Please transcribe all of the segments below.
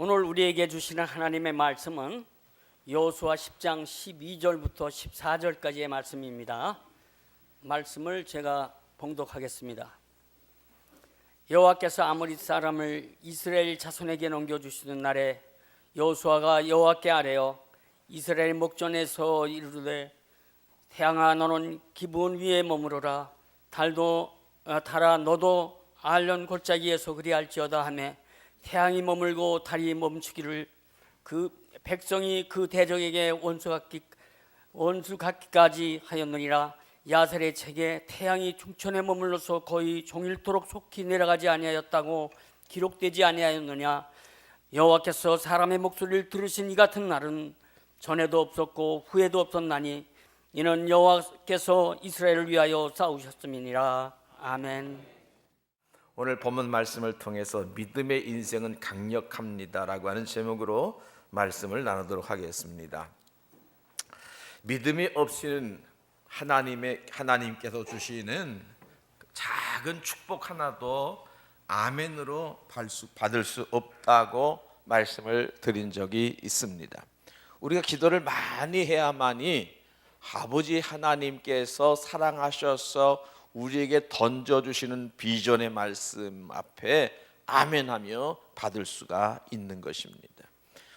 오늘 우리에게 주시는 하나님의 말씀은 여호수아 10장 12절부터 14절까지의 말씀입니다. 말씀을 제가 봉독하겠습니다. 여호와께서 아모리 사람을 이스라엘 자손에게 넘겨주시는 날에 여호수아가 여호와께 아뢰어 이스라엘 목전에서 이르되 태양아 너는 기브온 위에 머무르라 달아 너도 아알론 골짜기에서 그리할지어다 하매 태양이 머물고 달이 멈추기를 그 백성이 그 대적에게 원수 갖기까지 하였느니라. 야셀의 책에 태양이 중천에 머물러서 거의 종일토록 속히 내려가지 아니하였다고 기록되지 아니하였느냐. 여호와께서 사람의 목소리를 들으신 이 같은 날은 전에도 없었고 후에도 없었나니 이는 여호와께서 이스라엘을 위하여 싸우셨음이니라. 아멘. 오늘 본문 말씀을 통해서 믿음의 인생은 강력합니다라고 하는 제목으로 말씀을 나누도록 하겠습니다. 믿음이 없이는 하나님께서 주시는 작은 축복 하나도 아멘으로 받을 수 없다고 말씀을 드린 적이 있습니다. 우리가 기도를 많이 해야만이 아버지 하나님께서 사랑하셔서 우리에게 던져주시는 비전의 말씀 앞에 아멘하며 받을 수가 있는 것입니다.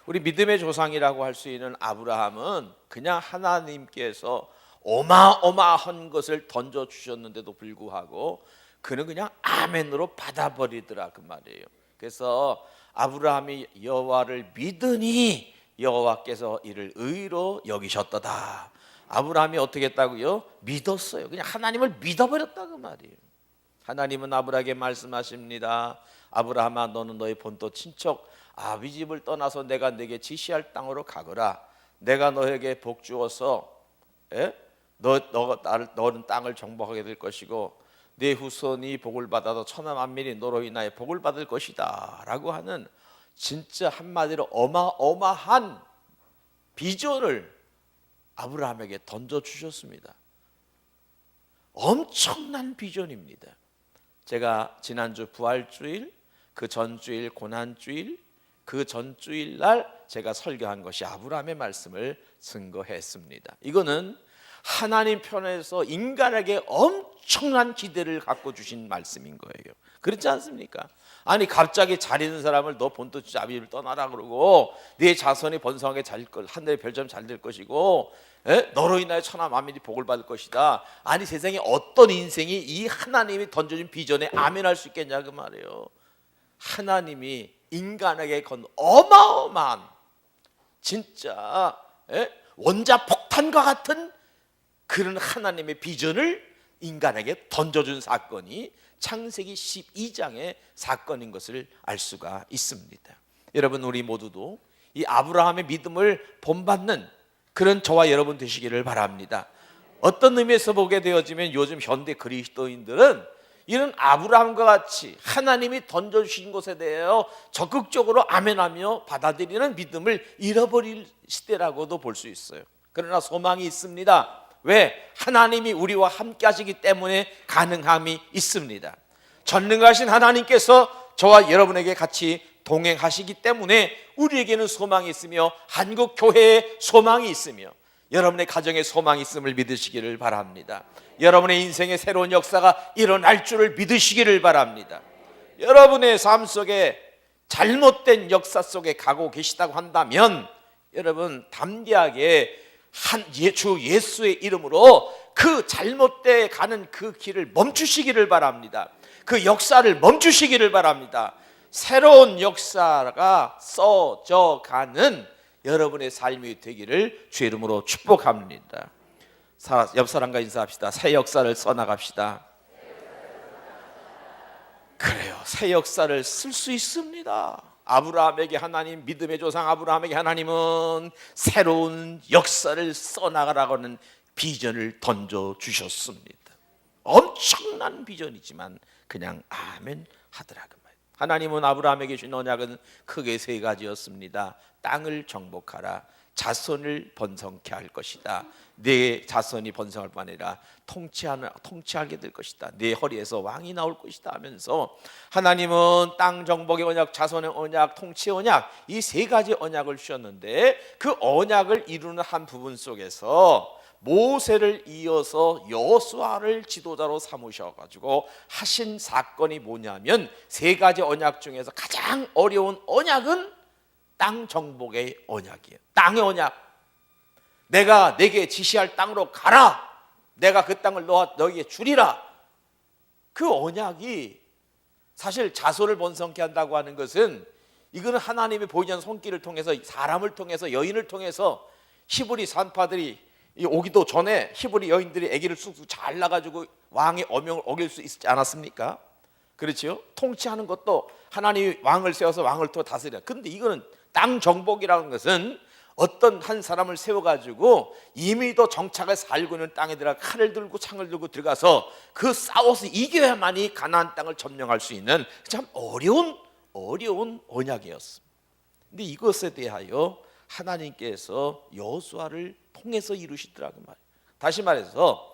우리 믿음의 조상이라고 할 수 있는 아브라함은 그냥 하나님께서 어마어마한 것을 던져주셨는데도 불구하고 그는 그냥 아멘으로 받아버리더라 그 말이에요. 그래서 아브라함이 여호와를 믿으니 여호와께서 이를 의로 여기셨도다. 아브라함이 어떻게 했다고요? 믿었어요. 그냥 하나님을 믿어버렸다 그 말이에요. 하나님은 아브라함에게 말씀하십니다. 아브라함아 너는 너의 본토 친척 아비 집을 떠나서 내가 네게 지시할 땅으로 가거라. 내가 너에게 복 주어서 너는 땅을 정복하게 될 것이고 네 후손이 복을 받아서 천하 만민이 너로 인하여 복을 받을 것이다 라고 하는 진짜 한마디로 어마어마한 비전을 아브라함에게 던져주셨습니다. 엄청난 비전입니다. 제가 지난주 부활주일, 그 전주일 고난주일, 그 전주일 날 제가 설교한 것이 아브라함의 말씀을 증거했습니다. 이거는 하나님 편에서 인간에게 엄청난 기대를 갖고 주신 말씀인 거예요. 그렇지 않습니까? 아니 갑자기 잘 있는 사람을 너 본토 아비를 떠나라 그러고 네 자손이 번성하게 하늘의 별처럼 잘 될 것이고 너로 인하여 천하 만민이 복을 받을 것이다. 아니 세상에 어떤 인생이 이 하나님이 던져준 비전에 아멘할 수 있겠냐 그 말이에요. 하나님이 인간에게 건 어마어마한 진짜 원자 폭탄과 같은 그런 하나님의 비전을 인간에게 던져준 사건이 창세기 12장의 사건인 것을 알 수가 있습니다. 여러분 우리 모두도 이 아브라함의 믿음을 본받는 그런 저와 여러분 되시기를 바랍니다. 어떤 의미에서 보게 되어지면 요즘 현대 그리스도인들은 이런 아브라함과 같이 하나님이 던져주신 것에 대하여 적극적으로 아멘하며 받아들이는 믿음을 잃어버릴 시대라고도 볼 수 있어요. 그러나 소망이 있습니다. 왜? 하나님이 우리와 함께 하시기 때문에 가능함이 있습니다. 전능하신 하나님께서 저와 여러분에게 같이 동행하시기 때문에 우리에게는 소망이 있으며 한국 교회에 소망이 있으며 여러분의 가정에 소망이 있음을 믿으시기를 바랍니다. 여러분의 인생의 새로운 역사가 일어날 줄을 믿으시기를 바랍니다. 여러분의 삶 속에 잘못된 역사 속에 가고 계시다고 한다면 여러분 담대하게 주 예수의 이름으로 그 잘못돼 가는 그 길을 멈추시기를 바랍니다. 그 역사를 멈추시기를 바랍니다. 새로운 역사가 써져 가는 여러분의 삶이 되기를 주 이름으로 축복합니다. 옆 사람과 인사합시다. 새 역사를 써나갑시다. 그래요. 새 역사를 쓸 수 있습니다. 아브라함에게 하나님, 믿음의 조상 아브라함에게 하나님은 새로운 역사를 써나가라고 하는 비전을 던져주셨습니다. 엄청난 비전이지만 그냥 아멘 하더라 그 말. 하나님은 아브라함에게 주신 언약은 크게 세 가지였습니다. 땅을 정복하라, 자손을 번성케 할 것이다. 내 자손이 번성할 뿐 아니라 통치하게 될 것이다. 내 허리에서 왕이 나올 것이다 하면서 하나님은 땅 정복의 언약, 자손의 언약, 통치의 언약, 이 세 가지 언약을 주셨는데 그 언약을 이루는 한 부분 속에서 모세를 이어서 여호수아를 지도자로 삼으셔가지고 하신 사건이 뭐냐면 세 가지 언약 중에서 가장 어려운 언약은 땅 정복의 언약이에요. 땅의 언약. 내가 내게 지시할 땅으로 가라. 내가 그 땅을 너에게 주리라. 그 언약이 사실 자손을 번성케 한다고 하는 것은 이거는 하나님의 보이지 않는 손길을 통해서 사람을 통해서 여인을 통해서 히브리 산파들이 오기도 전에 히브리 여인들이 아기를 쑥쑥 잘 낳아가지고 왕의 어명을 어길 수 있지 않았습니까? 그렇죠? 통치하는 것도 하나님이 왕을 세워서 왕을 또 다스려. 근데 이거는 땅 정복이라는 것은 어떤 한 사람을 세워가지고 이미도 정착을 살고 있는 땅에 들어가 칼을 들고 창을 들고 들어가서 그 싸워서 이겨야만이 가나안 땅을 점령할 수 있는 참 어려운 언약이었습니다. 근데 이것에 대하여 하나님께서 여호수아를 통해서 이루시더라고 말이에요. 다시 말해서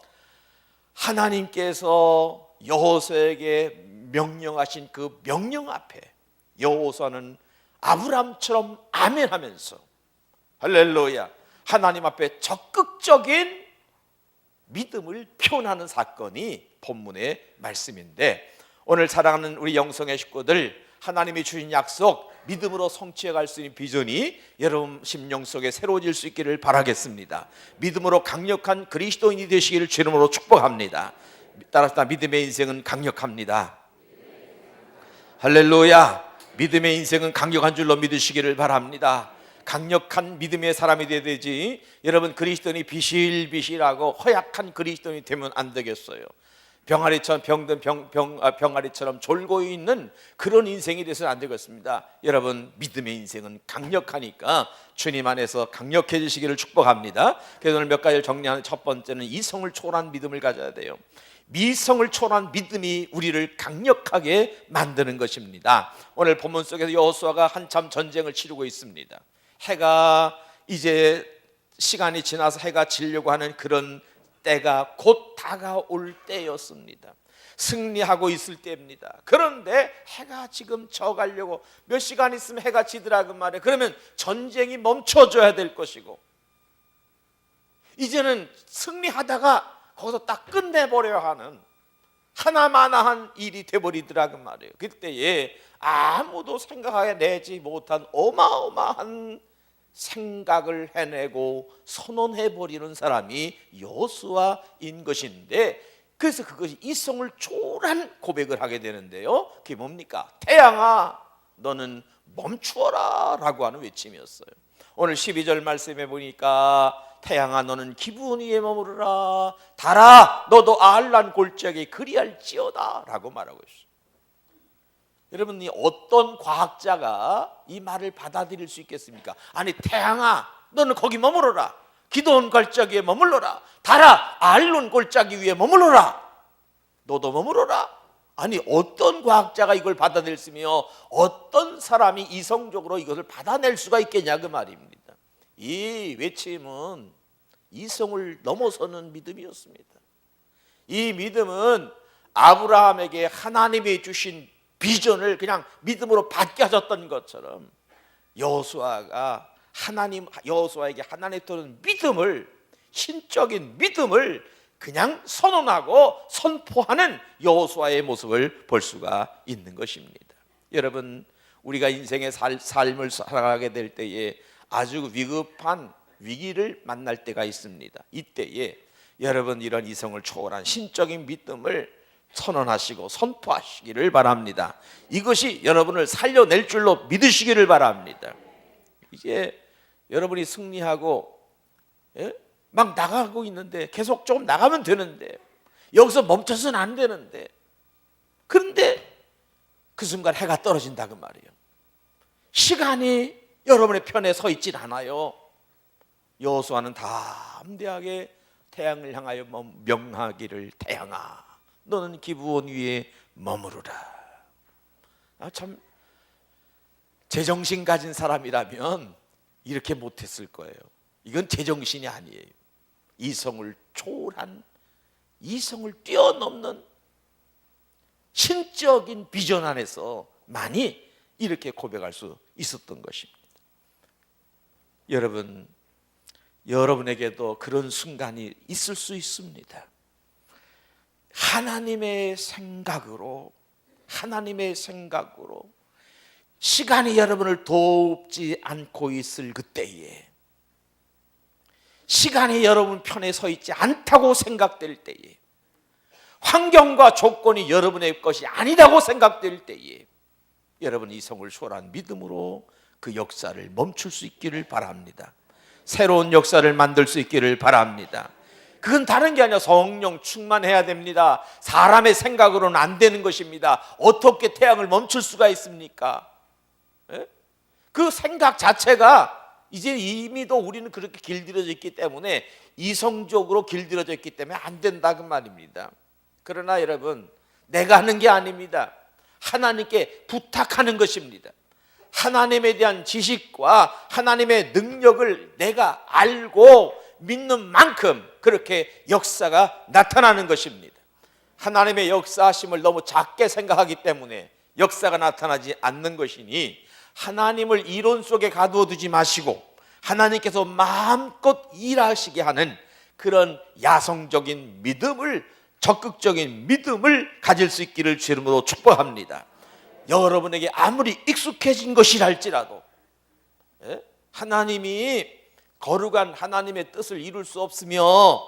하나님께서 여호수아에게 명령하신 그 명령 앞에 여호수아는 아브라함처럼 아멘하면서 할렐루야 하나님 앞에 적극적인 믿음을 표현하는 사건이 본문의 말씀인데, 오늘 사랑하는 우리 영성의 식구들, 하나님이 주신 약속 믿음으로 성취해 갈 수 있는 비전이 여러분 심령 속에 새로워질 수 있기를 바라겠습니다. 믿음으로 강력한 그리스도인이 되시기를 주의 이름으로 축복합니다. 따라서 믿음의 인생은 강력합니다. 할렐루야. 믿음의 인생은 강력한 줄로 믿으시기를 바랍니다. 강력한 믿음의 사람이 되어야 되지, 여러분 그리스도인이 비실비실하고 허약한 그리스도인이 되면 안 되겠어요. 병아리처럼 병든 병아리처럼 졸고 있는 그런 인생이 돼서는 안 되겠습니다. 여러분 믿음의 인생은 강력하니까 주님 안에서 강력해지시기를 축복합니다. 그래서 오늘 몇 가지를 정리하는 첫 번째는 이성을 초월한 믿음을 가져야 돼요. 미성을 초월한 믿음이 우리를 강력하게 만드는 것입니다. 오늘 본문 속에서 여호수아가 한참 전쟁을 치르고 있습니다. 해가 이제 시간이 지나서 해가 지려고 하는 그런 때가 곧 다가올 때였습니다. 승리하고 있을 때입니다. 그런데 해가 지금 져가려고 몇 시간 있으면 해가 지더라고 말이에요. 그러면 전쟁이 멈춰줘야 될 것이고 이제는 승리하다가 거기서 딱 끝내버려야 하는 하나마나한 일이 돼버리더라고 말이에요. 그때에 아무도 생각해내지 못한 어마어마한 생각을 해내고 선언해버리는 사람이 여호수아인 것인데, 그래서 그것이 이성을 초월한 고백을 하게 되는데요. 그게 뭡니까? 태양아 너는 멈추어라 라고 하는 외침이었어요. 오늘 12절 말씀에 보니까 태양아 너는 기분 위에 머무르라, 달아 너도 아알란 골짜기에 그리할지어다 라고 말하고 있어요. 여러분, 이 어떤 과학자가 이 말을 받아들일 수 있겠습니까? 아니 태양아 너는 거기 머무르라, 기드온 골짜기에 머물러라, 달아 아알론 골짜기 위에 머물러라, 너도 머무르라. 아니 어떤 과학자가 이걸 받아들였으며 어떤 사람이 이성적으로 이것을 받아낼 수가 있겠냐 그 말입니다. 이 외침은 이성을 넘어서는 믿음이었습니다. 이 믿음은 아브라함에게 하나님이 주신 비전을 그냥 믿음으로 받게 하셨던 것처럼 여호수아에게 하나님이 주는 믿음을, 신적인 믿음을 그냥 선언하고 선포하는 여호수아의 모습을 볼 수가 있는 것입니다. 여러분, 우리가 인생의 삶을 살아가게 될 때에 아주 위급한 위기를 만날 때가 있습니다. 이때에 여러분 이런 이성을 초월한 신적인 믿음을 선언하시고 선포하시기를 바랍니다. 이것이 여러분을 살려낼 줄로 믿으시기를 바랍니다. 이제 여러분이 승리하고 막 나가고 있는데 계속 조금 나가면 되는데 여기서 멈춰서는 안 되는데, 그런데 그 순간 해가 떨어진다 그 말이에요. 시간이 여러분의 편에 서 있질 않아요. 여호수아는 담대하게 태양을 향하여 명하기를 태양아 너는 기브온 위에 머무르라. 참 제정신 가진 사람이라면 이렇게 못했을 거예요. 이건 제정신이 아니에요. 이성을 초월한, 이성을 뛰어넘는 신적인 비전 안에서 많이 이렇게 고백할 수 있었던 것입니다. 여러분, 여러분에게도 그런 순간이 있을 수 있습니다. 하나님의 생각으로 시간이 여러분을 돕지 않고 있을 그때에, 시간이 여러분 편에 서 있지 않다고 생각될 때에, 환경과 조건이 여러분의 것이 아니라고 생각될 때에 여러분 이성을 초월한 믿음으로 그 역사를 멈출 수 있기를 바랍니다. 새로운 역사를 만들 수 있기를 바랍니다. 그건 다른 게 아니라 성령 충만해야 됩니다. 사람의 생각으로는 안 되는 것입니다. 어떻게 태양을 멈출 수가 있습니까? 예? 그 생각 자체가 이제 이미도 우리는 그렇게 길들여져 있기 때문에, 이성적으로 길들여져 있기 때문에 안 된다 그 말입니다. 그러나 여러분, 내가 하는 게 아닙니다. 하나님께 부탁하는 것입니다. 하나님에 대한 지식과 하나님의 능력을 내가 알고 믿는 만큼 그렇게 역사가 나타나는 것입니다. 하나님의 역사하심을 너무 작게 생각하기 때문에 역사가 나타나지 않는 것이니, 하나님을 이론 속에 가두어 두지 마시고 하나님께서 마음껏 일하시게 하는 그런 야성적인 믿음을, 적극적인 믿음을 가질 수 있기를 주 이름으로 축복합니다. 여러분에게 아무리 익숙해진 것이랄지라도 하나님이 거룩한 하나님의 뜻을 이룰 수 없으며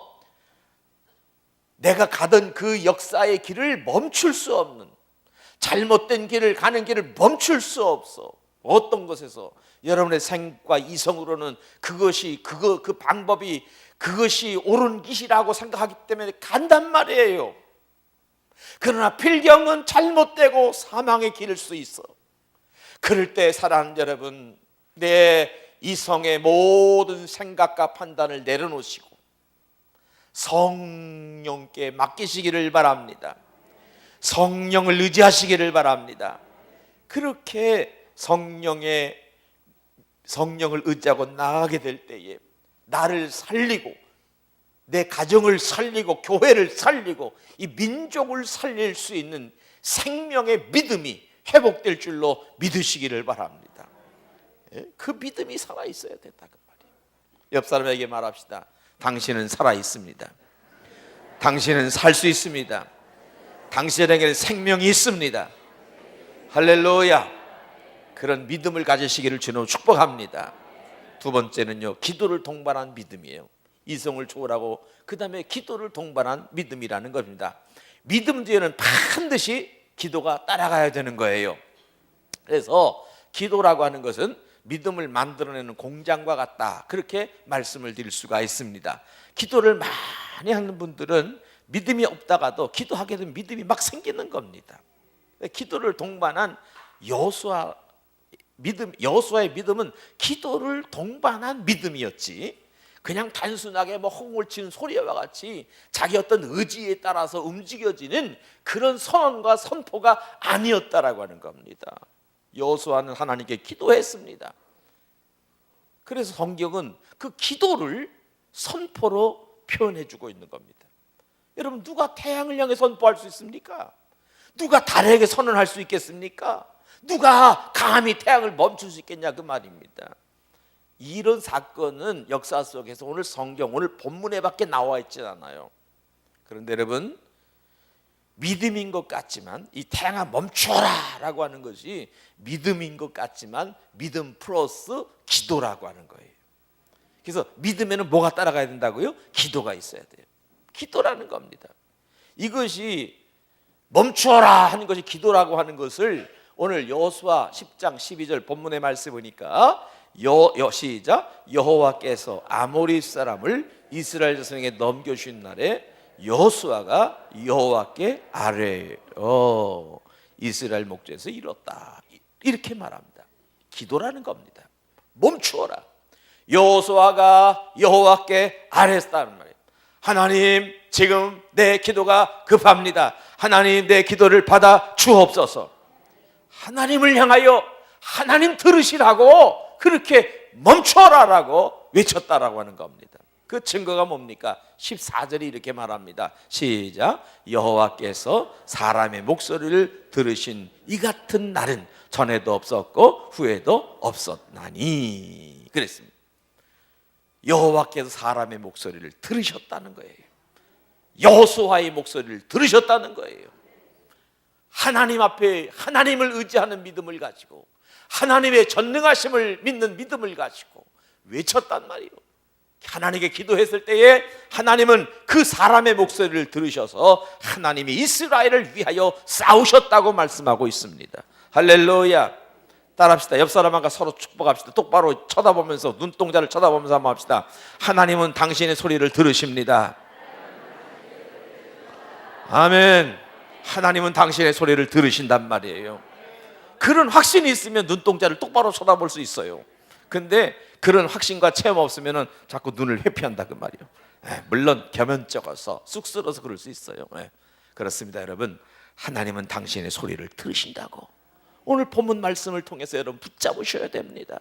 내가 가던 그 역사의 길을 멈출 수 없는, 잘못된 길을 가는 길을 멈출 수 없어. 어떤 것에서 여러분의 생각과 이성으로는 그 방법이 그것이 옳은 길이라고 생각하기 때문에 간단 말이에요. 그러나 필경은 잘못되고 사망의 길일 수 있어. 그럴 때 사랑하는 여러분, 내 이성의 모든 생각과 판단을 내려놓으시고 성령께 맡기시기를 바랍니다. 성령을 의지하시기를 바랍니다. 그렇게 성령을 의지하고 나아가게 될 때에 나를 살리고 내 가정을 살리고 교회를 살리고 이 민족을 살릴 수 있는 생명의 믿음이 회복될 줄로 믿으시기를 바랍니다. 그 믿음이 살아있어야 된다 그 말이에요. 옆 사람에게 말합시다. 당신은 살아있습니다. 당신은 살 수 있습니다. 당신에게는 생명이 있습니다. 할렐루야. 그런 믿음을 가지시기를 주님 축복합니다. 두 번째는요, 기도를 동반한 믿음이에요. 이성을 초월하고 그 다음에 기도를 동반한 믿음이라는 겁니다. 믿음 뒤에는 반드시 기도가 따라가야 되는 거예요. 그래서 기도라고 하는 것은 믿음을 만들어내는 공장과 같다, 그렇게 말씀을 드릴 수가 있습니다. 기도를 많이 하는 분들은 믿음이 없다가도 기도하게 되면 믿음이 막 생기는 겁니다. 기도를 동반한 여호수아의 믿음은 기도를 동반한 믿음이었지, 그냥 단순하게 홍을 치는 소리와 같이 자기 어떤 의지에 따라서 움직여지는 그런 선언과 선포가 아니었다라고 하는 겁니다. 여호수아는 하나님께 기도했습니다. 그래서 성경은 그 기도를 선포로 표현해주고 있는 겁니다. 여러분, 누가 태양을 향해 선포할 수 있습니까? 누가 달에게 선언할 수 있겠습니까? 누가 감히 태양을 멈출 수 있겠냐 그 말입니다. 이런 사건은 역사 속에서 오늘 성경, 오늘 본문에 밖에 나와 있지 않아요. 그런데 여러분, 믿음인 것 같지만, 이 태양아 멈춰라 라고 하는 것이 믿음인 것 같지만 믿음 플러스 기도라고 하는 거예요. 그래서 믿음에는 뭐가 따라가야 된다고요? 기도가 있어야 돼요. 기도라는 겁니다. 이것이 멈춰라 하는 것이 기도라고 하는 것을 오늘 여호수아 10장 12절 본문의 말씀 보니까 시작. 여호와께서 아모리 사람을 이스라엘 자손에게 넘겨주신 날에 여호수아가 여호와께 아뢰어 이스라엘 목전에서 이뤘다, 이렇게 말합니다. 기도라는 겁니다. 멈추어라. 여호수아가 여호와께 아뢰었다는 말이에요. 하나님, 지금 내 기도가 급합니다. 하나님, 내 기도를 받아 주옵소서. 하나님을 향하여 하나님 들으시라고 그렇게 멈춰라라고 외쳤다라고 하는 겁니다. 그 증거가 뭡니까? 14절이 이렇게 말합니다. 시작. 여호와께서 사람의 목소리를 들으신 이 같은 날은 전에도 없었고 후에도 없었나니 그랬습니다. 여호와께서 사람의 목소리를 들으셨다는 거예요. 여호수아의 목소리를 들으셨다는 거예요. 하나님 앞에 하나님을 의지하는 믿음을 가지고 하나님의 전능하심을 믿는 믿음을 가지고 외쳤단 말이에요. 하나님께 기도했을 때에 하나님은 그 사람의 목소리를 들으셔서 하나님이 이스라엘을 위하여 싸우셨다고 말씀하고 있습니다. 할렐루야. 따라합시다. 옆 사람과 서로 축복합시다. 똑바로 쳐다보면서 눈동자를 쳐다보면서 한번 합시다. 하나님은 당신의 소리를 들으십니다. 아멘. 하나님은 당신의 소리를 들으신단 말이에요. 그런 확신이 있으면 눈동자를 똑바로 쳐다볼 수 있어요. 근데 그런 확신과 체험 없으면 자꾸 눈을 회피한다 그 말이에요. 물론 겸연쩍어서 쑥스러워서 그럴 수 있어요. 그렇습니다. 여러분, 하나님은 당신의 소리를 들으신다고 오늘 본문 말씀을 통해서 여러분 붙잡으셔야 됩니다.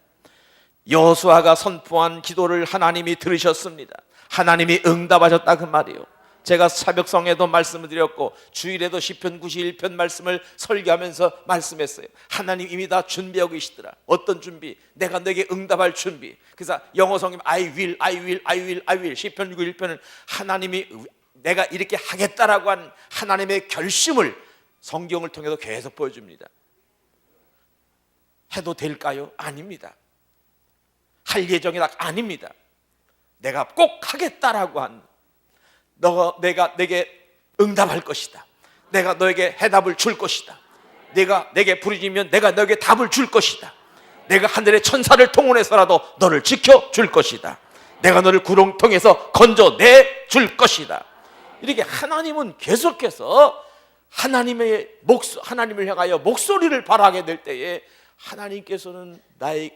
여호수아가 선포한 기도를 하나님이 들으셨습니다. 하나님이 응답하셨다 그 말이에요. 제가 새벽성에도 말씀을 드렸고 주일에도 시편 91편 말씀을 설교하면서 말씀했어요. 하나님 이미 다 준비하고 계시더라. 어떤 준비? 내가 너에게 응답할 준비. 그래서 영어 성경 I will 시편 91편은 하나님이 내가 이렇게 하겠다라고 한 하나님의 결심을 성경을 통해서 계속 보여줍니다. 해도 될까요? 아닙니다. 할 예정이다? 아닙니다. 내가 꼭 하겠다라고 한 내가 내게 응답할 것이다. 내가 너에게 해답을 줄 것이다. 내가 내게 부르짖으면 내가 너에게 답을 줄 것이다. 내가 하늘의 천사를 통원해서라도 너를 지켜줄 것이다. 내가 너를 구렁 통해서 건져내 줄 것이다. 이렇게 하나님은 계속해서 하나님을 향하여 목소리를 발하게 될 때에 하나님께서는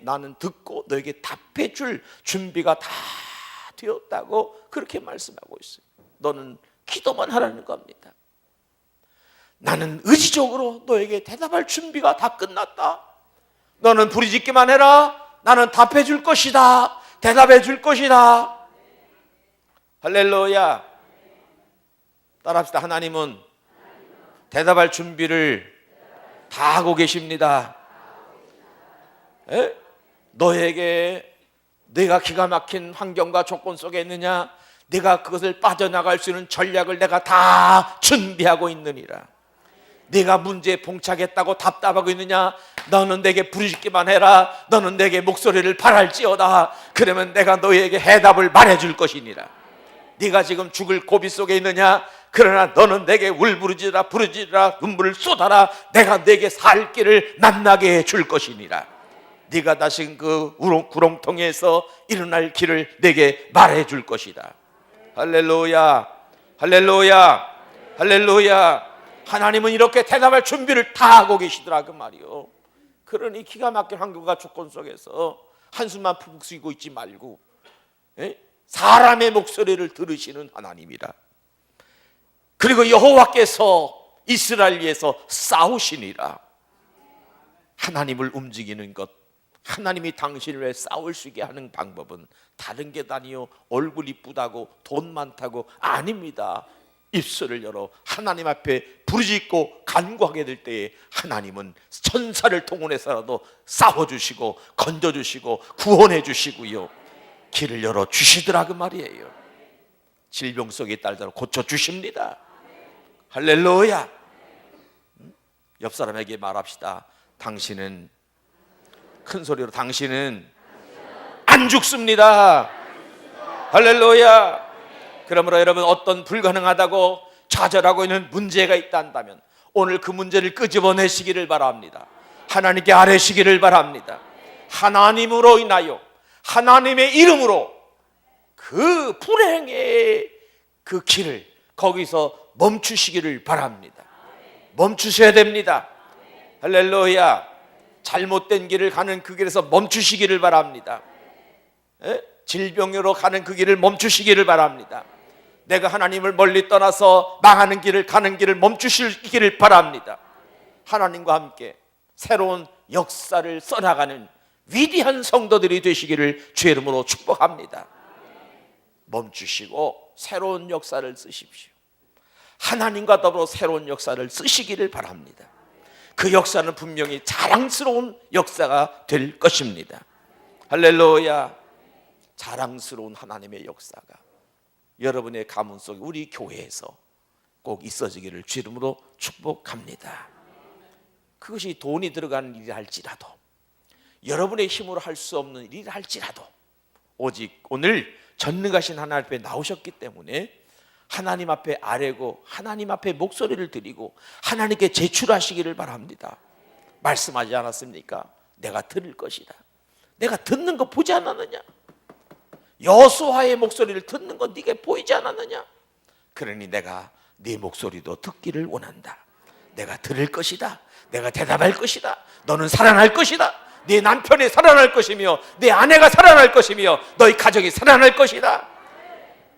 나는 듣고 너에게 답해 줄 준비가 다 되었다고 그렇게 말씀하고 있어요. 너는 기도만 하라는 겁니다. 나는 의지적으로 너에게 대답할 준비가 다 끝났다. 너는 부르짖기만 해라. 나는 답해 줄 것이다. 대답해 줄 것이다. 할렐루야. 따라합시다. 하나님은 대답할 준비를 다 하고 계십니다. 너에게 내가 기가 막힌 환경과 조건 속에 있느냐? 내가 그것을 빠져나갈 수 있는 전략을 내가 다 준비하고 있느니라. 네가 문제에 봉착했다고 답답하고 있느냐? 너는 내게 부르짖기만 해라. 너는 내게 목소리를 발할지어다. 그러면 내가 너에게 해답을 말해줄 것이니라. 네가 지금 죽을 고비 속에 있느냐? 그러나 너는 내게 울부짖으라 부르짖으라 눈물을 쏟아라. 내가 내게 살 길을 낫나게 해줄 것이니라. 네가 다시 그 구렁텅이에서 일어날 길을 내게 말해줄 것이다. 할렐루야. 할렐루야. 할렐루야. 하나님은 이렇게 대답할 준비를 다 하고 계시더라 그 말이요. 그러니 기가 막힌 환경과 조건 속에서 한숨만 푹 쉬고 있지 말고 사람의 목소리를 들으시는 하나님이라. 그리고 여호와께서 이스라엘 위해서 싸우시니라. 하나님을 움직이는 것, 하나님이 당신을 위해 싸울 수 있게 하는 방법은 다른 게 아니요 얼굴 이쁘다고 돈 많다고 아닙니다. 입술을 열어 하나님 앞에 부르짖고 간구하게 될 때에 하나님은 천사를 통원해서라도 싸워주시고 건져주시고 구원해주시고요 길을 열어주시더라 그 말이에요. 질병 속에 딸들어 고쳐주십니다. 할렐루야. 옆 사람에게 말합시다. 당신은 큰 소리로 당신은 안 죽습니다. 할렐루야. 그러므로 여러분 어떤 불가능하다고 좌절하고 있는 문제가 있다 한다면 오늘 그 문제를 끄집어내시기를 바랍니다. 하나님께 아뢰시기를 바랍니다. 하나님으로 인하여 하나님의 이름으로 그 불행의 그 길을 거기서 멈추시기를 바랍니다. 멈추셔야 됩니다. 할렐루야. 잘못된 길을 가는 그 길에서 멈추시기를 바랍니다. 질병으로 가는 그 길을 멈추시기를 바랍니다. 내가 하나님을 멀리 떠나서 망하는 길을 가는 길을 멈추시기를 바랍니다. 하나님과 함께 새로운 역사를 써나가는 위대한 성도들이 되시기를 주의 이름으로 축복합니다. 멈추시고 새로운 역사를 쓰십시오. 하나님과 더불어 새로운 역사를 쓰시기를 바랍니다. 그 역사는 분명히 자랑스러운 역사가 될 것입니다. 할렐루야. 자랑스러운 하나님의 역사가 여러분의 가문 속에 우리 교회에서 꼭 있어지기를 주 이름으로 축복합니다. 그것이 돈이 들어가는 일이 할지라도, 여러분의 힘으로 할 수 없는 일이 할지라도, 오직 오늘 전능하신 하나님 앞에 나오셨기 때문에 하나님 앞에 아뢰고 하나님 앞에 목소리를 드리고 하나님께 제출하시기를 바랍니다. 말씀하지 않았습니까? 내가 들을 것이다. 내가 듣는 거 보지 않았느냐? 여호수아의 목소리를 듣는 건 네게 보이지 않았느냐? 그러니 내가 네 목소리도 듣기를 원한다. 내가 들을 것이다. 내가 대답할 것이다. 너는 살아날 것이다. 네 남편이 살아날 것이며 네 아내가 살아날 것이며 너희 가정이 살아날 것이다.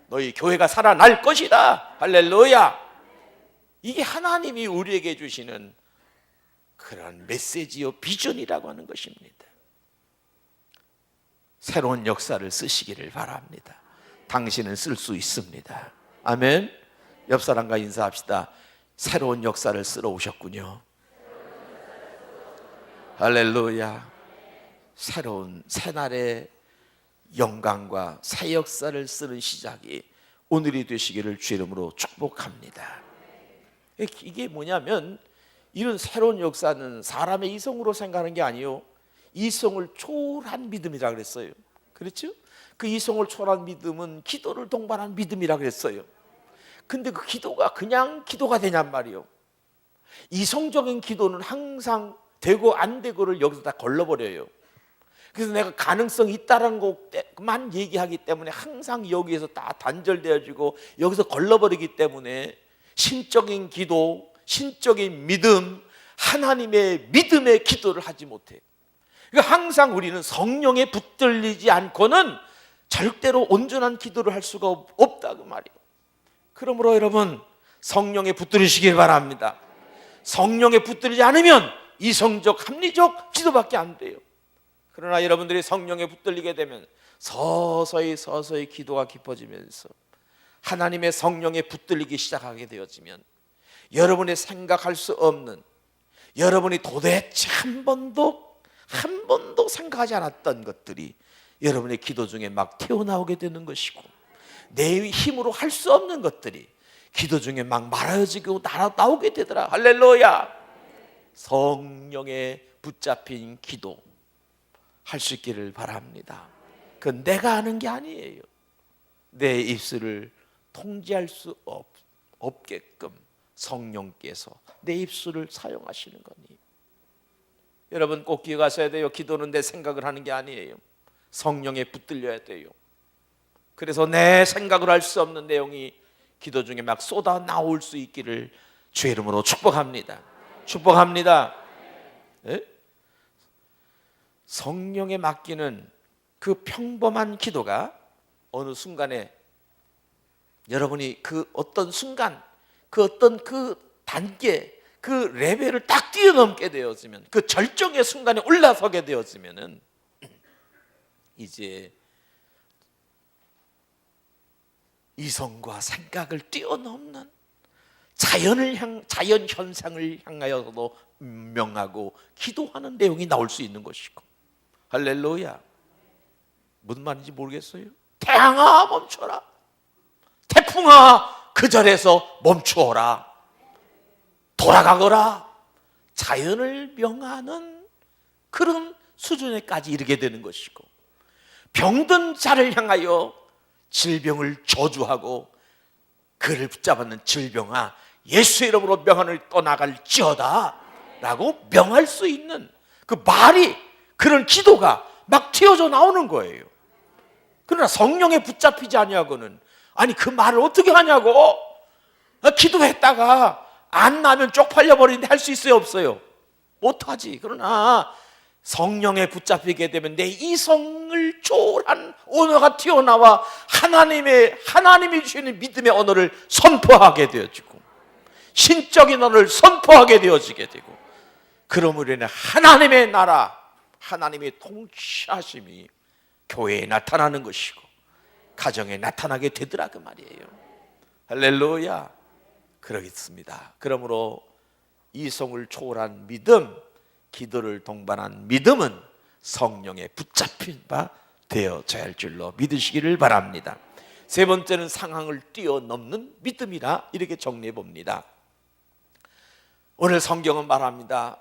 너희 교회가 살아날 것이다. 할렐루야. 이게 하나님이 우리에게 주시는 그런 메시지요, 비전이라고 하는 것입니다. 새로운 역사를 쓰시기를 바랍니다. 당신은 쓸 수 있습니다. 아멘. 옆 사람과 인사합시다. 새로운 역사를 쓰러 오셨군요. 할렐루야. 새로운 새날의 영광과 새 역사를 쓰는 시작이 오늘이 되시기를 주 이름으로 축복합니다. 이게 뭐냐면, 이런 새로운 역사는 사람의 이성으로 생각하는 게 아니요, 이성을 초월한 믿음이라 그랬어요. 그렇죠? 그 이성을 초월한 믿음은 기도를 동반한 믿음이라 그랬어요. 근데 그 기도가 그냥 기도가 되냔 말이요. 이성적인 기도는 항상 되고 안 되고를 여기서 다 걸러버려요. 그래서 내가 가능성이 있다는 것만 얘기하기 때문에 항상 여기에서 다 단절되어지고 여기서 걸러버리기 때문에 신적인 기도, 신적인 믿음, 하나님의 믿음의 기도를 하지 못해요. 그러니까 항상 우리는 성령에 붙들리지 않고는 절대로 온전한 기도를 할 수가 없다 그 말이에요. 그러므로 여러분, 성령에 붙들리시길 바랍니다. 성령에 붙들리지 않으면 이성적, 합리적 기도밖에 안 돼요. 그러나 여러분들이 성령에 붙들리게 되면 서서히 기도가 깊어지면서 하나님의 성령에 붙들리기 시작하게 되어지면 여러분이 생각할 수 없는, 여러분이 도대체 한 번도 생각하지 않았던 것들이 여러분의 기도 중에 막 튀어나오게 되는 것이고, 내 힘으로 할 수 없는 것들이 기도 중에 막 말아지고 나오게 되더라. 할렐루야. 성령에 붙잡힌 기도 할 수 있기를 바랍니다. 그건 내가 하는 게 아니에요. 내 입술을 통제할 수 없게끔 성령께서 내 입술을 사용하시는 거니. 여러분 꼭 기억하셔야 돼요. 기도는 내 생각을 하는 게 아니에요. 성령에 붙들려야 돼요. 그래서 내 생각을 할 수 없는 내용이 기도 중에 막 쏟아 나올 수 있기를 주의 이름으로 축복합니다. 축복합니다. 네? 성령에 맡기는 그 평범한 기도가 어느 순간에 여러분이 그 어떤 순간, 그 어떤 그 단계, 그 레벨을 딱 뛰어넘게 되어지면, 그 절정의 순간에 올라서게 되어지면은 이제 이성과 생각을 뛰어넘는 자연 현상을 향하여서도 명하고 기도하는 내용이 나올 수 있는 것이고. 할렐루야. 무슨 말인지 모르겠어요? 태양아 멈춰라. 태풍아 그 자리에서 멈추어라. 돌아가거라. 자연을 명하는 그런 수준에까지 이르게 되는 것이고, 병든 자를 향하여 질병을 저주하고 그를 붙잡는 질병아 예수의 이름으로 명하늘 떠나갈지어다 라고 명할 수 있는 그 말이, 그런 기도가 막 튀어져 나오는 거예요. 그러나 성령에 붙잡히지 아니하고는, 아니 그 말을 어떻게 하냐고. 기도했다가 안 나면 쪽팔려 버리는데 할 수 있어요 없어요? 못하지. 그러나 성령에 붙잡히게 되면 내 이성을 초월한 언어가 튀어나와 하나님이 주시는 믿음의 언어를 선포하게 되어지고, 신적인 언어를 선포하게 되어지게 되고, 그러므로 인해 하나님의 나라, 하나님의 통치하심이 교회에 나타나는 것이고 가정에 나타나게 되더라 그 말이에요. 할렐루야. 그러겠습니다. 그러므로 이성을 초월한 믿음, 기도를 동반한 믿음은 성령에 붙잡힌 바 되어져야 할 줄로 믿으시기를 바랍니다. 세 번째는 상황을 뛰어넘는 믿음이라 이렇게 정리해 봅니다. 오늘 성경은 말합니다.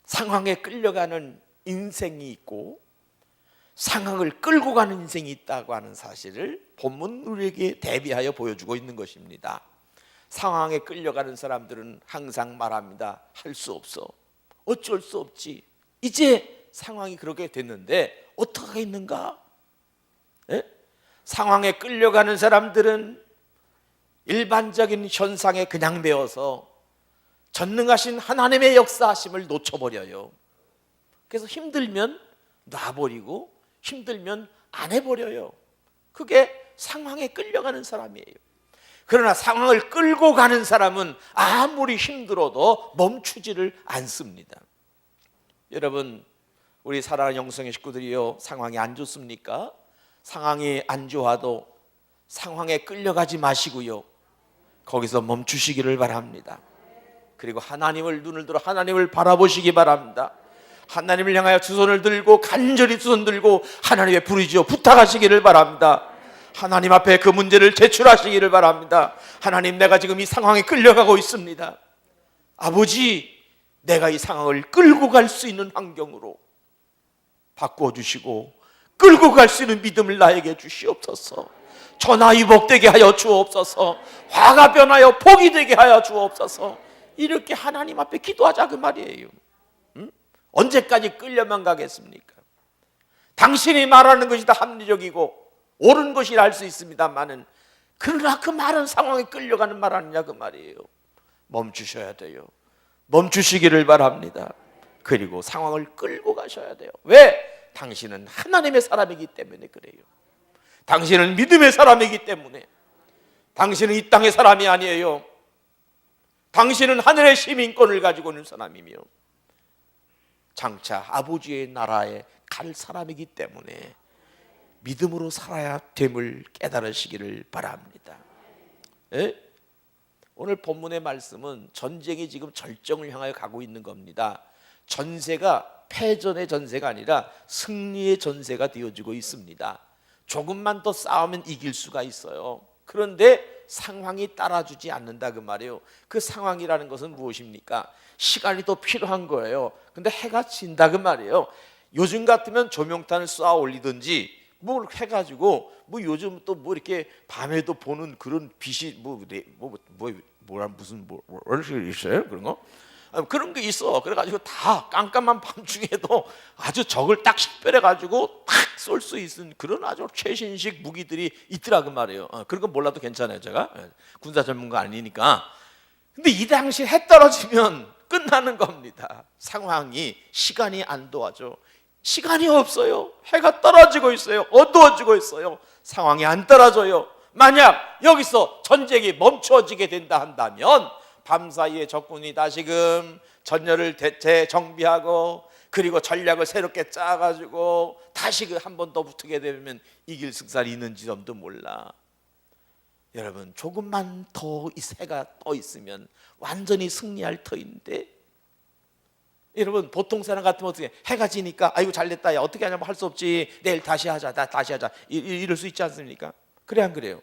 상황에 끌려가는 인생이 있고 상황을 끌고 가는 인생이 있다고 하는 사실을 본문 우리에게 대비하여 보여주고 있는 것입니다. 상황에 끌려가는 사람들은 항상 말합니다. 할 수 없어. 어쩔 수 없지. 이제 상황이 그렇게 됐는데 어떻게 하겠는가? 예? 상황에 끌려가는 사람들은 일반적인 현상에 그냥 매어서 전능하신 하나님의 역사하심을 놓쳐버려요. 그래서 힘들면 놔버리고 힘들면 안 해버려요. 그게 상황에 끌려가는 사람이에요. 그러나 상황을 끌고 가는 사람은 아무리 힘들어도 멈추지를 않습니다. 여러분, 우리 사랑하는 영성의 식구들이요, 상황이 안 좋습니까? 상황이 안 좋아도 상황에 끌려가지 마시고요, 거기서 멈추시기를 바랍니다. 그리고 하나님을 눈을 들어 하나님을 바라보시기 바랍니다. 하나님을 향하여 두 손을 들고 간절히 두 손 들고 하나님에 부르짖어 부탁하시기를 바랍니다. 하나님 앞에 그 문제를 제출하시기를 바랍니다. 하나님, 내가 지금 이 상황에 끌려가고 있습니다. 아버지, 내가 이 상황을 끌고 갈 수 있는 환경으로 바꾸어 주시고 끌고 갈 수 있는 믿음을 나에게 주시옵소서. 전화위복되게 하여 주옵소서. 화가 변하여 복이 되게 하여 주옵소서. 이렇게 하나님 앞에 기도하자 그 말이에요. 언제까지 끌려만 가겠습니까? 당신이 말하는 것이 다 합리적이고 옳은 것이라 할 수 있습니다만은, 그러나 그 말은 상황에 끌려가는 말 아니냐 그 말이에요. 멈추셔야 돼요. 멈추시기를 바랍니다. 그리고 상황을 끌고 가셔야 돼요. 왜? 당신은 하나님의 사람이기 때문에 그래요. 당신은 믿음의 사람이기 때문에. 당신은 이 땅의 사람이 아니에요. 당신은 하늘의 시민권을 가지고 있는 사람이며 장차 아버지의 나라에 갈 사람이기 때문에 믿음으로 살아야 됨을 깨달으시기를 바랍니다. 에? 오늘 본문의 말씀은 전쟁이 지금 절정을 향하여 가고 있는 겁니다. 전세가 패전의 전세가 아니라 승리의 전세가 되어지고 있습니다. 조금만 더 싸우면 이길 수가 있어요. 그런데 상황이 따라주지 않는다 그 말이에요. 그 상황이라는 것은 무엇입니까? 시간이 더 필요한 거예요. 근데 해가 진다 그 말이에요. 요즘 같으면 조명탄을 쏘아 올리든지 뭘 해가지고 뭐 요즘 또 뭐 이렇게 밤에도 보는 그런 빛이 무슨 있어요? 그런 거? 그런 게 있어. 그래가지고 다 깜깜한 밤중에도 아주 적을 딱 식별해가지고 탁 쏠 수 있는 그런 아주 최신식 무기들이 있더라 그 말이에요. 그런 건 몰라도 괜찮아요. 제가 군사 전문가 아니니까. 근데 이 당시 해 떨어지면 끝나는 겁니다. 상황이, 시간이 안 도와줘. 시간이 없어요. 해가 떨어지고 있어요. 어두워지고 있어요. 상황이 안 떨어져요. 만약 여기서 전쟁이 멈춰지게 된다 한다면 밤사이에 적군이 다시금 전열을 재정비하고 그리고 전략을 새롭게 짜가지고 다시 한 번 더 붙게 되면 이길 승산이 있는지도 몰라. 여러분, 조금만 더 이 해가 떠 있으면 완전히 승리할 터인데, 여러분 보통 사람 같으면 어떻게, 해가 지니까 아이고 잘됐다, 야 어떻게 하냐면 할 수 없지, 내일 다시 하자, 다시 하자, 이럴 수 있지 않습니까? 그래 안 그래요?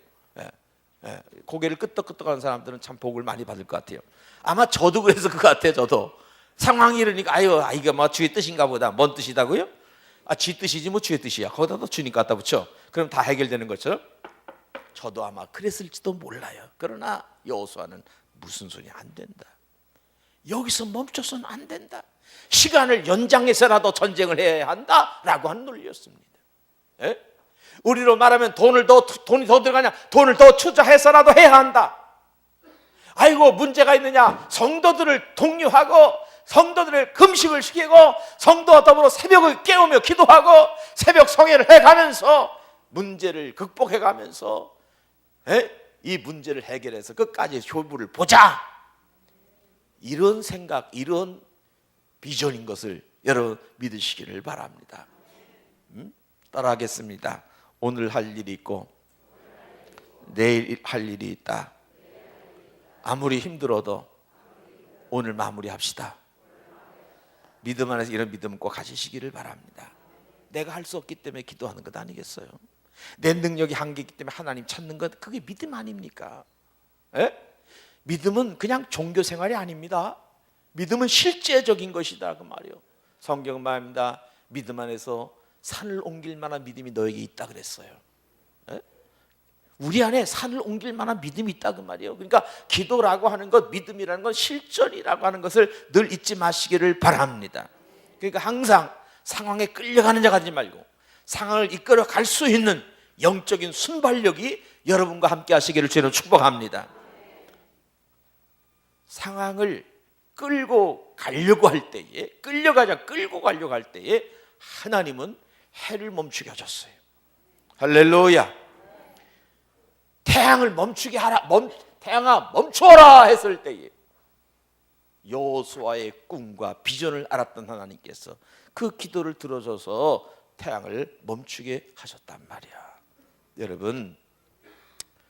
고개를 끄덕끄덕하는 사람들은 참 복을 많이 받을 것 같아요. 아마 저도 그래서 그것 같아요. 저도 상황이 이러니까 아유 이거 뭐 주의 뜻인가 보다. 뭔 뜻이다고요? 지 뜻이지 뭐 주의 뜻이야. 거기다 또 주님 갖다 붙여. 그럼 다 해결되는 것처럼 저도 아마 그랬을지도 몰라요. 그러나 여호수아는 무슨 소리 안 된다. 여기서 멈춰서는 안 된다. 시간을 연장해서라도 전쟁을 해야 한다라고 한 논리였습니다. 우리로 말하면 돈이 더 들어가냐? 돈을 더 투자해서라도 해야 한다. 아이고 문제가 있느냐? 성도들을 독려하고 성도들을 금식을 시키고 성도와 더불어 새벽을 깨우며 기도하고 새벽 성회를 해가면서 문제를 극복해가면서 이 문제를 해결해서 끝까지 효부를 보자. 이런 생각, 이런 비전인 것을 여러분 믿으시기를 바랍니다. 따라하겠습니다. 오늘 할 일이 있고 내일 할 일이 있다. 아무리 힘들어도 오늘 마무리합시다. 믿음 안에서 이런 믿음 꼭 가지시기를 바랍니다. 내가 할 수 없기 때문에 기도하는 것 아니겠어요? 내 능력이 한계이기 때문에 하나님 찾는 것, 그게 믿음 아닙니까? 에? 믿음은 그냥 종교 생활이 아닙니다. 믿음은 실제적인 것이다 그 말이요. 성경 말입니다. 믿음 안에서 산을 옮길 만한 믿음이 너에게 있다 그랬어요. 에? 우리 안에 산을 옮길 만한 믿음이 있다 그 말이에요. 그러니까 기도라고 하는 것, 믿음이라는 건 실전이라고 하는 것을 늘 잊지 마시기를 바랍니다. 그러니까 항상 상황에 끌려가는 자 가지 말고 상황을 이끌어 갈 수 있는 영적인 순발력이 여러분과 함께 하시기를 주로 축복합니다. 상황을 끌고 가려고 할 때에, 끌고 가려고 할 때에 하나님은 해를 멈추게 하셨어요. 할렐루야. 태양을 멈추게 하라, 태양아 멈춰라 했을 때에 여호수아의 꿈과 비전을 알았던 하나님께서 그 기도를 들어줘서 태양을 멈추게 하셨단 말이야. 여러분,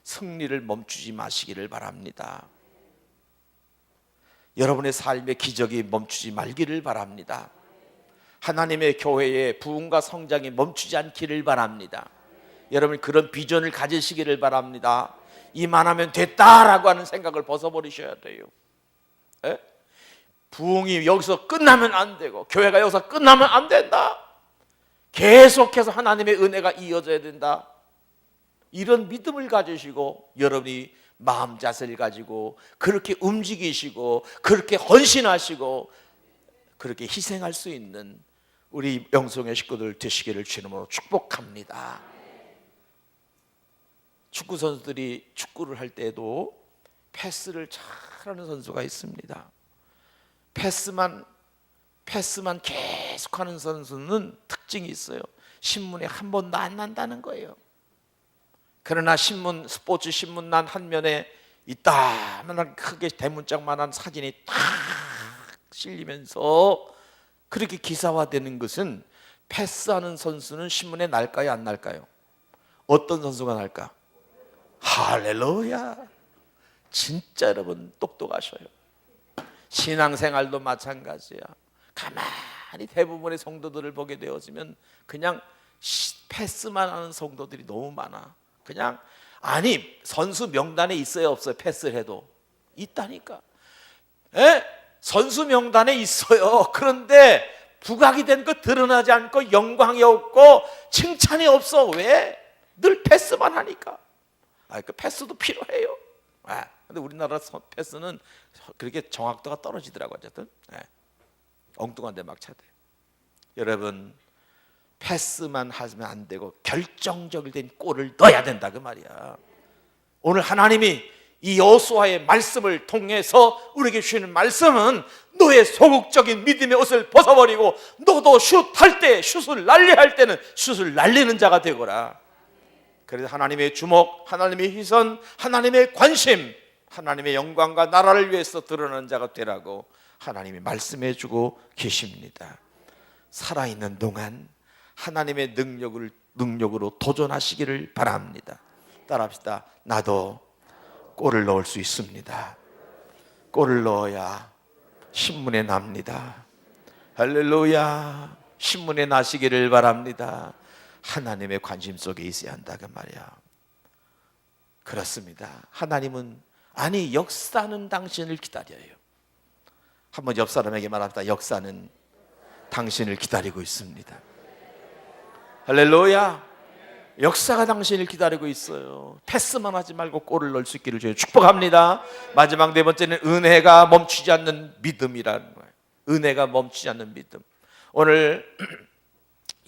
승리를 멈추지 마시기를 바랍니다. 여러분의 삶의 기적이 멈추지 말기를 바랍니다. 하나님의 교회의 부흥과 성장이 멈추지 않기를 바랍니다. 여러분 그런 비전을 가지시기를 바랍니다. 이만하면 됐다라고 하는 생각을 벗어버리셔야 돼요. 에? 부흥이 여기서 끝나면 안 되고 교회가 여기서 끝나면 안 된다. 계속해서 하나님의 은혜가 이어져야 된다. 이런 믿음을 가지시고 여러분이 마음 자세를 가지고 그렇게 움직이시고 그렇게 헌신하시고 그렇게 희생할 수 있는 우리 영성의 식구들 되시기를 주님으로 축복합니다. 축구 선수들이 축구를 할 때에도 패스를 잘하는 선수가 있습니다. 패스만 계속하는 선수는 특징이 있어요. 신문에 한 번도 안 난다는 거예요. 그러나 스포츠 신문란 한 면에 이따만한 크게 대문짝만한 사진이 탁 실리면서 그렇게 기사화되는 것은 패스하는 선수는 신문에 날까요, 안 날까요? 어떤 선수가 날까? 할렐루야. 진짜 여러분 똑똑하셔요. 신앙생활도 마찬가지야. 가만히 대부분의 성도들을 보게 되어지면 그냥 패스만 하는 성도들이 너무 많아. 그냥 아니 선수 명단에 있어요 없어요? 패스를 해도 있다니까. 에? 선수 명단에 있어요. 그런데 부각이 된 거 드러나지 않고 영광이 없고 칭찬이 없어. 왜? 늘 패스만 하니까. 그 패스도 필요해요. 근데 우리나라 패스는 그렇게 정확도가 떨어지더라고요. 어쨌든 엉뚱한 데 막 차대. 여러분 패스만 하면 안 되고 결정적인 골을 넣어야 된다 그 말이야. 오늘 하나님이 이 여호수아의 말씀을 통해서 우리에게 주시는 말씀은 너의 소극적인 믿음의 옷을 벗어버리고 너도 슛할 때 슛을 날리할 때는 슛을 날리는 자가 되거라. 그래서 하나님의 주목, 하나님의 희선, 하나님의 관심, 하나님의 영광과 나라를 위해서 드러나는 자가 되라고 하나님이 말씀해 주고 계십니다. 살아있는 동안 하나님의 능력으로 도전하시기를 바랍니다. 따라합시다. 나도 골을 넣을 수 있습니다. 골을 넣어야 신문에 납니다. 할렐루야. 신문에 나시기를 바랍니다. 하나님의 관심 속에 있어야 한다 그 말이야. 그렇습니다. 하나님은 역사는 당신을 기다려요. 한번 옆 사람에게 말합니다. 역사는 당신을 기다리고 있습니다. 할렐루야. 역사가 당신을 기다리고 있어요. 패스만 하지 말고 골을 넣을 수 있기를 주여 축복합니다. 마지막 네 번째는 은혜가 멈추지 않는 믿음이라는 거예요. 은혜가 멈추지 않는 믿음. 오늘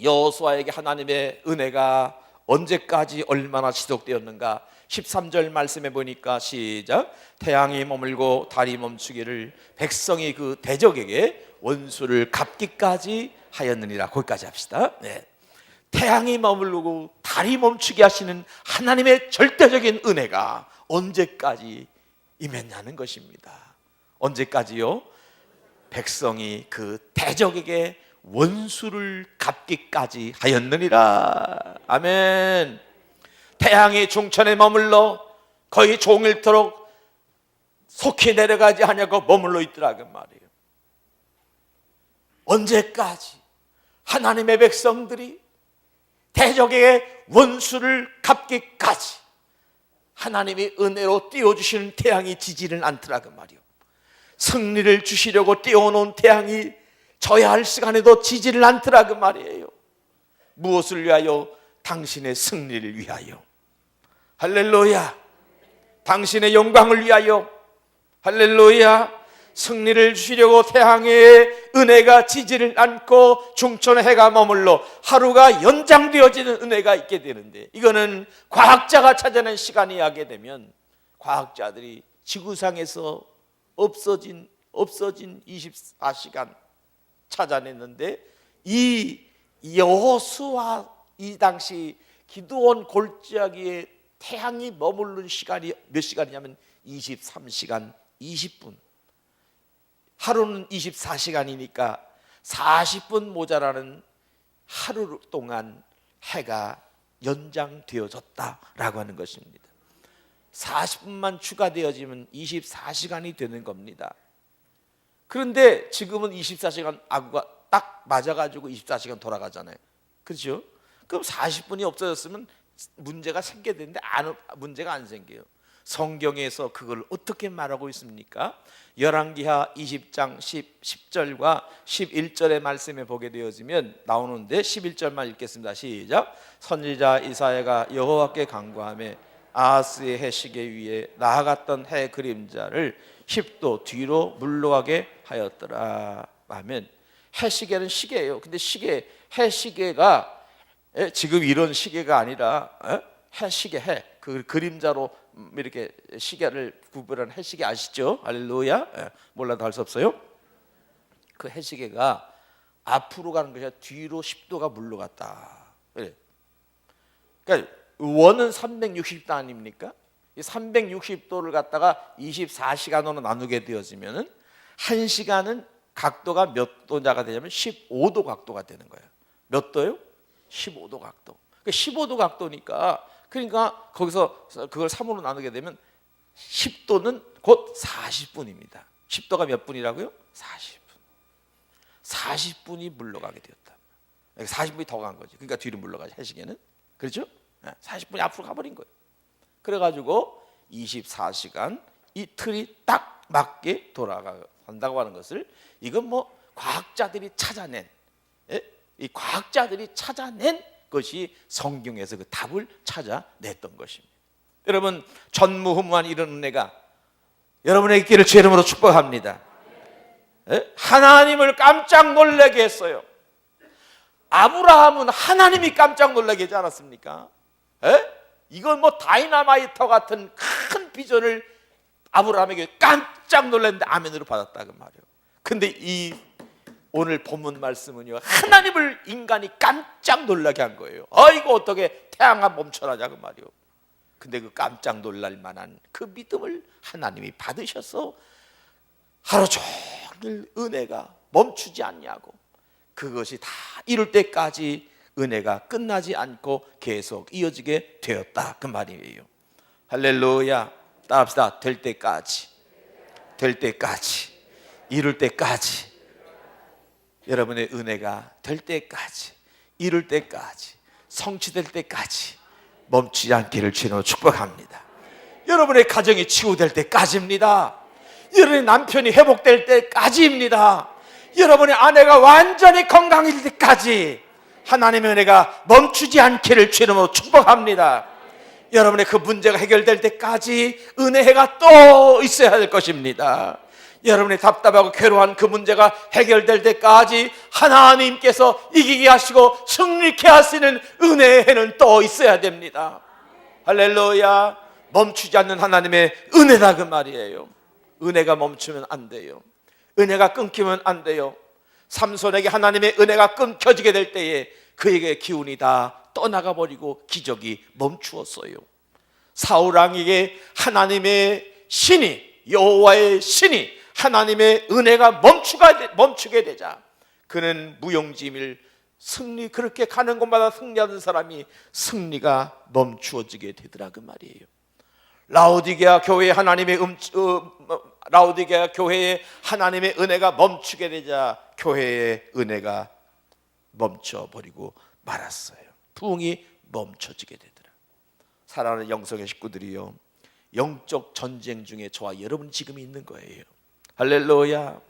여호수아에게 하나님의 은혜가 언제까지 얼마나 지속되었는가? 13절 말씀해 보니까 시작. 태양이 머물고 달이 멈추기를 백성이 그 대적에게 원수를 갚기까지 하였느니라. 거기까지 합시다. 네. 태양이 머무르고 달이 멈추게 하시는 하나님의 절대적인 은혜가 언제까지 임했냐는 것입니다. 언제까지요? 백성이 그 대적에게 원수를 갚기까지 하였느니라. 아멘. 태양이 중천에 머물러 거의 종일토록 속히 내려가지 하냐고 머물러 있더라 그 말이에요. 언제까지 하나님의 백성들이 대적에게 원수를 갚기까지 하나님이 은혜로 띄워주시는 태양이 지지는 않더라 그 말이에요. 승리를 주시려고 띄워놓은 태양이 져야 할 시간에도 지지를 않더라 그 말이에요. 무엇을 위하여? 당신의 승리를 위하여. 할렐루야. 당신의 영광을 위하여. 할렐루야. 승리를 주시려고 태양의 은혜가 지지를 않고 중천의 해가 머물러 하루가 연장되어지는 은혜가 있게 되는데, 이거는 과학자가 찾아낸 시간이 하게 되면 과학자들이 지구상에서 없어진 24시간 찾아냈는데, 이 여호수아 이 당시 기드온 골짜기에 태양이 머무른 시간이 몇 시간이냐면 23시간 20분. 하루는 24시간이니까 40분 모자라는 하루 동안 해가 연장되어졌다라고 하는 것입니다. 40분만 추가되어지면 24시간이 되는 겁니다. 그런데 지금은 24시간 아구가 딱 맞아가지고 24시간 돌아가잖아요. 그렇죠? 그럼 40분이 없어졌으면 문제가 생겨야 되는데 문제가 안 생겨요. 성경에서 그걸 어떻게 말하고 있습니까? 열왕기하 20장 10절과 11절의 말씀에 보게 되어지면 나오는데 11절만 읽겠습니다. 시작. 선지자 이사야가 여호와께 간구하며 아하스의 해시계 위에 나아갔던 해 그림자를 10도 뒤로 물러가게 하였더라 하면, 해시계는 시계예요. 근데 해시계가 지금 이런 시계가 아니라 해시계, 그 그림자로 이렇게 시계를 구별하는 해시계 아시죠? 할렐루야. 몰라도 할 수 없어요. 그 해시계가 앞으로 가는 것이 아니라 뒤로 10도가 물러갔다. 그러니까 원은 360도 아닙니까? 이 360도를 갖다가 24시간으로 나누게 되어지면은 1시간은 각도가 몇 도냐가 되냐면 15도 각도가 되는 거예요. 몇 도요? 15도 각도. 그러니까 15도 각도니까, 그러니까 거기서 그걸 3으로 나누게 되면 10도는 곧 40분입니다. 10도가 몇 분이라고요? 40분. 40분이 물러가게 되었다. 40분이 더 간 거지. 그러니까 뒤로 물러가지, 해시계는. 그렇죠? 40분이 앞으로 가버린 거예요. 그래가지고 24시간 이틀이 딱 맞게 돌아간다고 하는 것을, 이건 뭐 과학자들이 찾아낸, 이 과학자들이 찾아낸 것이 성경에서 그 답을 찾아냈던 것입니다. 여러분, 전무후무한 이런 은혜가 여러분의 있기를 주의 이름으로 축복합니다. 하나님을 깜짝 놀라게 했어요. 아브라함은 하나님이 깜짝 놀라게 하지 않았습니까? 이건 뭐 다이나마이터 같은 큰 비전을 아브라함에게 깜짝 놀랐는데 아멘으로 받았다 그 말이에요. 근데 이 오늘 본문 말씀은요, 하나님을 인간이 깜짝 놀라게 한 거예요. 이거 어떻게 태양아 멈춰라자 그 말이에요. 근데 그 깜짝 놀랄 만한 그 믿음을 하나님이 받으셔서 하루 종일 은혜가 멈추지 않냐고, 그것이 다 이룰 때까지 은혜가 끝나지 않고 계속 이어지게 되었다 그 말이에요. 할렐루야. 따라합시다. 될 때까지, 이룰 때까지, 여러분의 은혜가 될 때까지, 이룰 때까지, 성취될 때까지 멈추지 않기를 주로 축복합니다. 여러분의 가정이 치유될 때까지입니다. 여러분의 남편이 회복될 때까지입니다. 여러분의 아내가 완전히 건강해질 때까지 하나님의 은혜가 멈추지 않기를 주로 축복합니다. 여러분의 그 문제가 해결될 때까지 은혜가 또 있어야 할 것입니다. 여러분이 답답하고 괴로워한 그 문제가 해결될 때까지 하나님께서 이기게 하시고 승리케 하시는 은혜의 해는 또 있어야 됩니다. 할렐루야. 멈추지 않는 하나님의 은혜다 그 말이에요. 은혜가 멈추면 안 돼요. 은혜가 끊기면 안 돼요. 삼손에게 하나님의 은혜가 끊겨지게 될 때에 그에게 기운이 다 떠나가 버리고 기적이 멈추었어요. 사울 왕에게 하나님의 신이, 여호와의 신이, 하나님의 은혜가 멈추게 되자 그는 무용지밀 승리, 그렇게 가는 곳마다 승리하던 사람이 승리가 멈추어지게 되더라 그 말이에요. 라오디게아 교회에 하나님의 은혜가 멈추게 되자 교회의 은혜가 멈춰버리고 말았어요. 부흥이 멈춰지게 되더라. 사랑하는 영성의 식구들이요, 영적 전쟁 중에 저와 여러분 지금 있는 거예요. 할렐루야.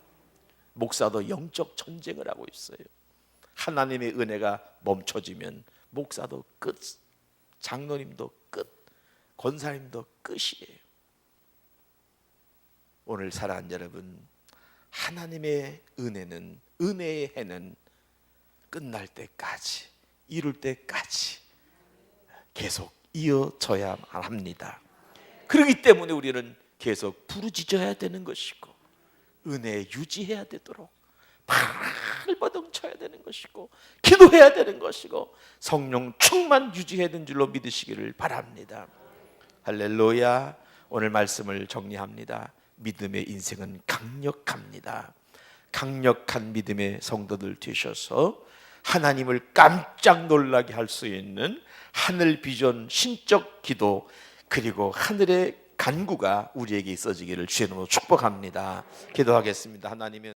목사도 영적 전쟁을 하고 있어요. 하나님의 은혜가 멈춰지면 목사도 끝, 장로님도 끝, 권사님도 끝이에요. 오늘 사랑하는 여러분, 하나님의 은혜는, 은혜의 해는 끝날 때까지, 이룰 때까지 계속 이어져야 합니다. 그렇기 때문에 우리는 계속 부르짖어야 되는 것이고, 은혜 유지해야 되도록 발버둥 쳐야 되는 것이고, 기도해야 되는 것이고, 성령 충만 유지해야 되는 줄로 믿으시기를 바랍니다. 할렐루야. 오늘 말씀을 정리합니다. 믿음의 인생은 강력합니다. 강력한 믿음의 성도들 되셔서 하나님을 깜짝 놀라게 할 수 있는 하늘 비전, 신적 기도, 그리고 하늘의 간구가 우리에게 있어지기를 주의 이름으로 축복합니다. 기도하겠습니다. 하나님의